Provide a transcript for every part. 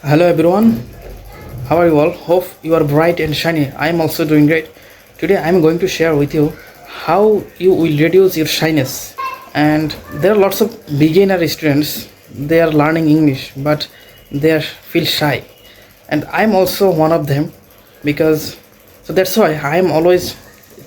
Hello everyone, how are you all? Hope you are bright and shiny. I am also doing great. Today I am going to share with you how you will reduce your shyness. And there are lots of beginner students, they are learning English but they feel shy. And I am also one of them because so that's why I am always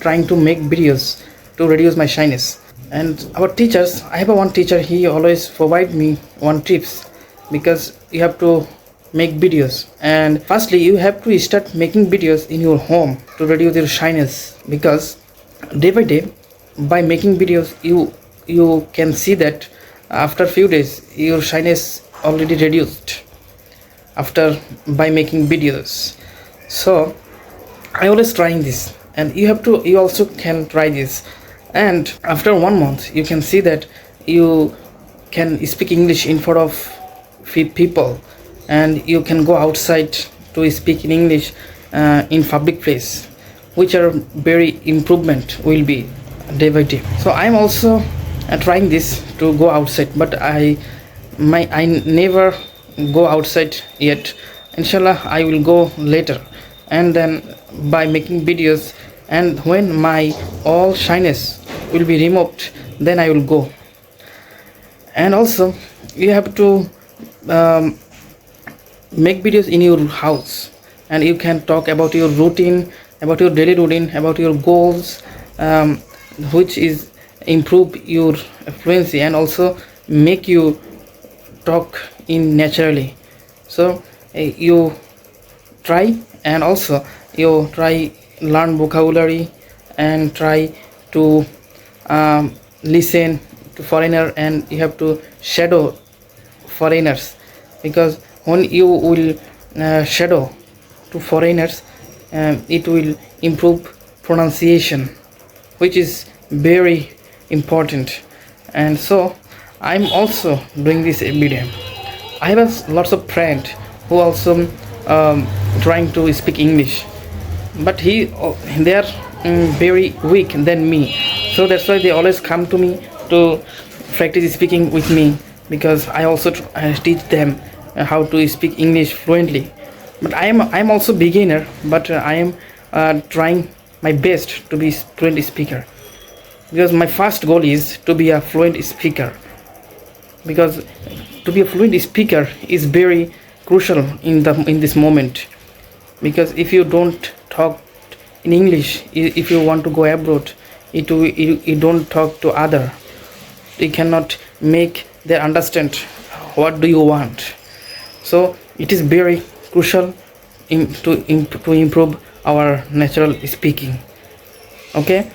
trying to make videos to reduce my shyness. And our teachers, I have a one teacher, he always provide me one tips because you have to make videos. And firstly you have to start making videos in your home to reduce your shyness, because day by day by making videos you can see that after few days your shyness already reduced after by making videos. So I always trying this, and you also can try this. And after 1 month you can see that you can speak English in front of people, and you can go outside to speak in English in public place, which are very improvement will be day by day. So I'm also trying this to go outside, but I never go outside yet. Inshallah I will go later, and then by making videos, and when my all shyness will be removed, then I will go. And also you have to um, make videos in your house, and you can talk about your routine, about your daily routine, about your goals, um, which is improve your fluency and also make you talk in naturally. So you try, and also you try learn vocabulary, and try to listen to foreigner, and you have to shadow foreigners, because when you will shadow to foreigners, it will improve pronunciation, which is very important. And so I'm also doing this every day. I have lots of friends who also trying to speak English, but they are very weak than me. So that's why they always come to me to practice speaking with me, because I also teach them how to speak English fluently. But I'm also beginner, but I am trying my best to be fluent speaker, because my first goal is to be a fluent speaker, because to be a fluent speaker is very crucial in this moment. Because if you don't talk in English, if you want to go abroad, you don't talk to other, you cannot make them understand what do you want. So it is very crucial to improve our natural speaking. Okay,